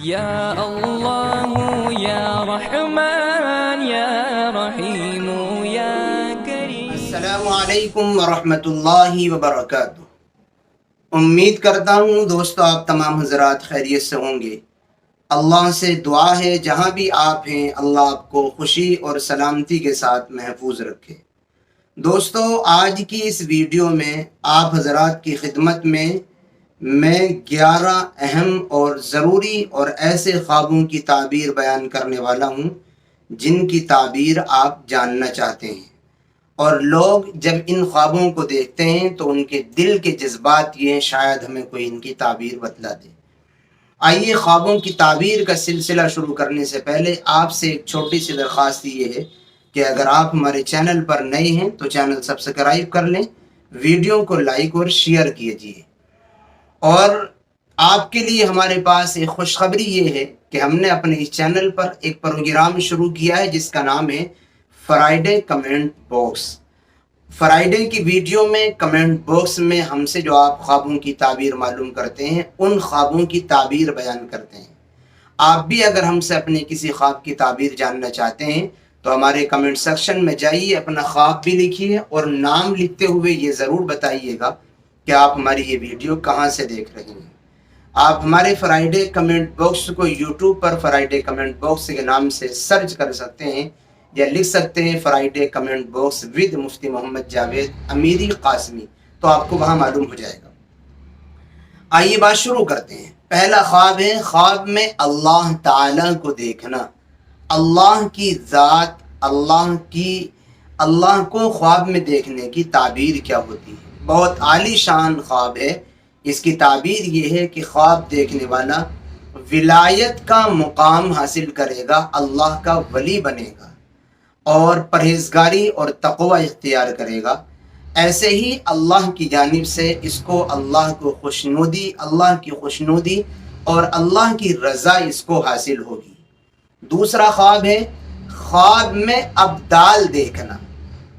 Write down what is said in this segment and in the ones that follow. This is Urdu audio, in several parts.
یا اللہ یا رحمن یا رحیم یا کریم۔ السلام علیکم ورحمۃ اللہ وبرکاتہ۔ امید کرتا ہوں دوستو آپ تمام حضرات خیریت سے ہوں گے۔ اللہ سے دعا ہے جہاں بھی آپ ہیں اللہ آپ کو خوشی اور سلامتی کے ساتھ محفوظ رکھے۔ دوستو آج کی اس ویڈیو میں آپ حضرات کی خدمت میں 11 اہم اور ضروری اور ایسے خوابوں کی تعبیر بیان کرنے والا ہوں جن کی تعبیر آپ جاننا چاہتے ہیں، اور لوگ جب ان خوابوں کو دیکھتے ہیں تو ان کے دل کے جذبات یہ ہیں شاید ہمیں کوئی ان کی تعبیر بتلا دے۔ آئیے خوابوں کی تعبیر کا سلسلہ شروع کرنے سے پہلے آپ سے ایک چھوٹی سی درخواست یہ ہے کہ اگر آپ ہمارے چینل پر نئے ہیں تو چینل سبسکرائب کر لیں، ویڈیو کو لائک اور شیئر کیجیے۔ اور آپ کے لیے ہمارے پاس ایک خوشخبری یہ ہے کہ ہم نے اپنے اس چینل پر ایک پروگرام شروع کیا ہے جس کا نام ہے فرائیڈے کمنٹ باکس۔ فرائیڈے کی ویڈیو میں کمنٹ باکس میں ہم سے جو آپ خوابوں کی تعبیر معلوم کرتے ہیں ان خوابوں کی تعبیر بیان کرتے ہیں۔ آپ بھی اگر ہم سے اپنے کسی خواب کی تعبیر جاننا چاہتے ہیں تو ہمارے کمنٹ سیکشن میں جائیے، اپنا خواب بھی لکھیے اور نام لکھتے ہوئے یہ ضرور بتائیے گا کہ آپ ہماری یہ ویڈیو کہاں سے دیکھ رہے ہیں۔ آپ ہمارے فرائیڈے کمنٹ باکس کو یوٹیوب پر فرائیڈے کمنٹ باکس کے نام سے سرچ کر سکتے ہیں یا لکھ سکتے ہیں فرائیڈے کمنٹ باکس ود مفتی محمد جاوید امیری قاسمی، تو آپ کو وہاں معلوم ہو جائے گا۔ آئیے بات شروع کرتے ہیں۔ پہلا خواب ہے، خواب میں اللہ تعالیٰ کو دیکھنا، اللہ کی ذات، اللہ کو خواب میں دیکھنے کی تعبیر کیا ہوتی ہے۔ بہت عالی شان خواب ہے۔ اس کی تعبیر یہ ہے کہ خواب دیکھنے والا ولایت کا مقام حاصل کرے گا، اللہ کا ولی بنے گا اور پرہیزگاری اور تقوی اختیار کرے گا۔ ایسے ہی اللہ کی جانب سے اس کو اللہ کی خوشنودی اور اللہ کی رضا اس کو حاصل ہوگی۔ دوسرا خواب ہے، خواب میں ابدال دیکھنا۔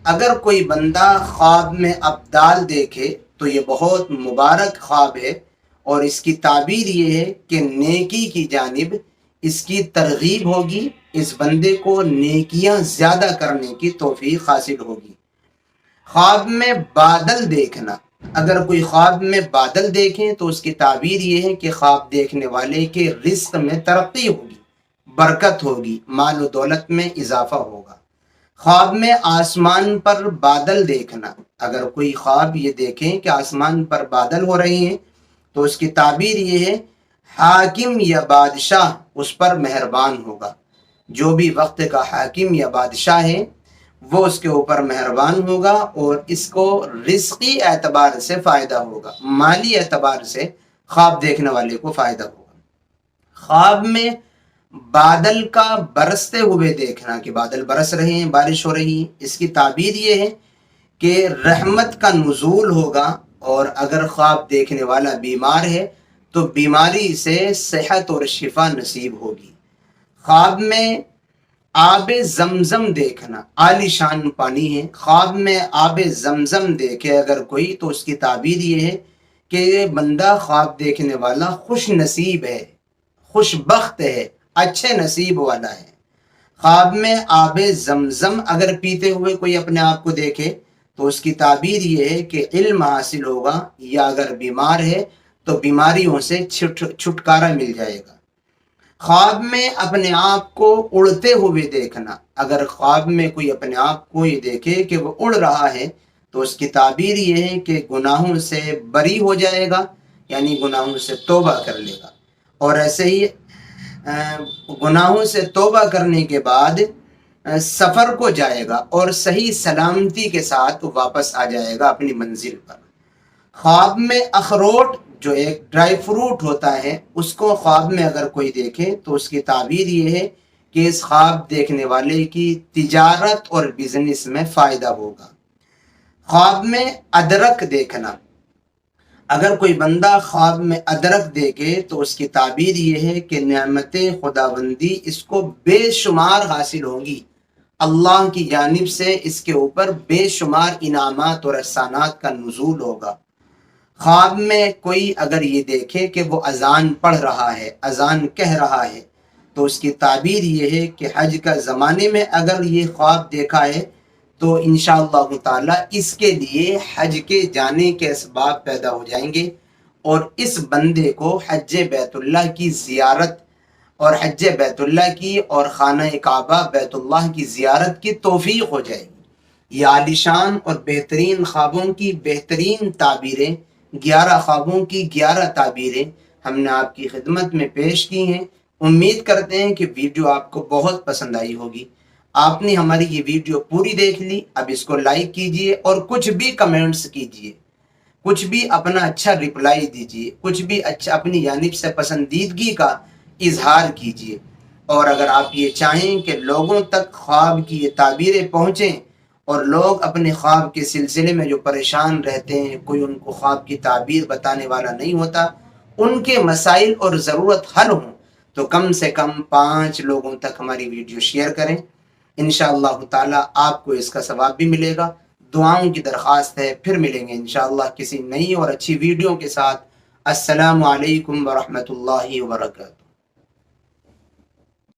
اگر کوئی بندہ خواب میں ابدال دیکھے تو یہ بہت مبارک خواب ہے، اور اس کی تعبیر یہ ہے کہ نیکی کی جانب اس کی ترغیب ہوگی، اس بندے کو نیکیاں زیادہ کرنے کی توفیق حاصل ہوگی۔ خواب میں بادل دیکھنا، اگر کوئی خواب میں بادل دیکھیں تو اس کی تعبیر یہ ہے کہ خواب دیکھنے والے کے رزق میں ترقی ہوگی، برکت ہوگی، مال و دولت میں اضافہ ہوگا۔ خواب میں آسمان پر بادل دیکھنا، اگر کوئی خواب یہ دیکھیں کہ آسمان پر بادل ہو رہے ہیں تو اس کی تعبیر یہ ہے حاکم یا بادشاہ اس پر مہربان ہوگا۔ جو بھی وقت کا حاکم یا بادشاہ ہے وہ اس کے اوپر مہربان ہوگا اور اس کو رزقی اعتبار سے فائدہ ہوگا، مالی اعتبار سے خواب دیکھنے والے کو فائدہ ہوگا۔ خواب میں بادل کا برستے ہوئے دیکھنا، کہ بادل برس رہے ہیں، بارش ہو رہی ہے، اس کی تعبیر یہ ہے کہ رحمت کا نزول ہوگا، اور اگر خواب دیکھنے والا بیمار ہے تو بیماری سے صحت اور شفا نصیب ہوگی۔ خواب میں آب زمزم دیکھنا، عالی شان پانی ہے، خواب میں آب زمزم دیکھے اگر کوئی تو اس کی تعبیر یہ ہے کہ یہ بندہ خواب دیکھنے والا خوش نصیب ہے، خوش بخت ہے، اچھے نصیب والا ہے۔ خواب میں آب زمزم اگر پیتے ہوئے کوئی اپنے آپ کو دیکھے تو اس کی تعبیر یہ ہے کہ علم حاصل ہوگا، یا اگر بیمار ہے تو بیماریوں سے چھٹکارا مل جائے گا۔ خواب میں اپنے آپ کو اڑتے ہوئے دیکھنا، اگر خواب میں کوئی اپنے آپ کو یہ دیکھے کہ وہ اڑ رہا ہے تو اس کی تعبیر یہ ہے کہ گناہوں سے بری ہو جائے گا، یعنی گناہوں سے توبہ کر لے گا، اور ایسے ہی گناہوں سے توبہ کرنے کے بعد سفر کو جائے گا اور صحیح سلامتی کے ساتھ واپس آ جائے گا اپنی منزل پر۔ خواب میں اخروٹ جو ایک ڈرائی فروٹ ہوتا ہے اس کو خواب میں اگر کوئی دیکھے تو اس کی تعبیر یہ ہے کہ اس خواب دیکھنے والے کی تجارت اور بزنس میں فائدہ ہوگا۔ خواب میں ادرک دیکھنا، اگر کوئی بندہ خواب میں ادرک دیکھے تو اس کی تعبیر یہ ہے کہ نعمت خداوندی اس کو بے شمار حاصل ہوگی، اللہ کی جانب سے اس کے اوپر بے شمار انعامات اور احسانات کا نزول ہوگا۔ خواب میں کوئی اگر یہ دیکھے کہ وہ اذان پڑھ رہا ہے، اذان کہہ رہا ہے، تو اس کی تعبیر یہ ہے کہ حج کا زمانے میں اگر یہ خواب دیکھا ہے تو انشاءاللہ تعالی اس کے لیے حج کے جانے کے اسباب پیدا ہو جائیں گے، اور اس بندے کو حج بیت اللہ کی زیارت اور حج بیت اللہ کی اور خانہ کعبہ بیت اللہ کی زیارت کی توفیق ہو جائے گی۔ یہ عالیشان اور بہترین خوابوں کی بہترین تعبیریں، 11 خوابوں کی 11 تعبیریں ہم نے آپ کی خدمت میں پیش کی ہیں۔ امید کرتے ہیں کہ ویڈیو آپ کو بہت پسند آئی ہوگی۔ آپ نے ہماری یہ ویڈیو پوری دیکھ لی، اب اس کو لائک کیجئے اور کچھ بھی کمنٹس کیجئے، کچھ بھی اپنا اچھا رپلائی دیجئے، کچھ بھی اچھا اپنی جانب سے پسندیدگی کا اظہار کیجئے۔ اور اگر آپ یہ چاہیں کہ لوگوں تک خواب کی یہ تعبیریں پہنچیں اور لوگ اپنے خواب کے سلسلے میں جو پریشان رہتے ہیں، کوئی ان کو خواب کی تعبیر بتانے والا نہیں ہوتا، ان کے مسائل اور ضرورت حل ہوں، تو کم سے کم 5 لوگوں تک ہماری ویڈیو شیئر کریں۔ انشاءاللہ تعالی آپ کو اس کا ثواب بھی ملے گا۔ دعاؤں کی درخواست ہے، پھر ملیں گے انشاءاللہ کسی نئی اور اچھی ویڈیو کے ساتھ۔ السلام علیکم ورحمۃ اللہ وبرکاتہ۔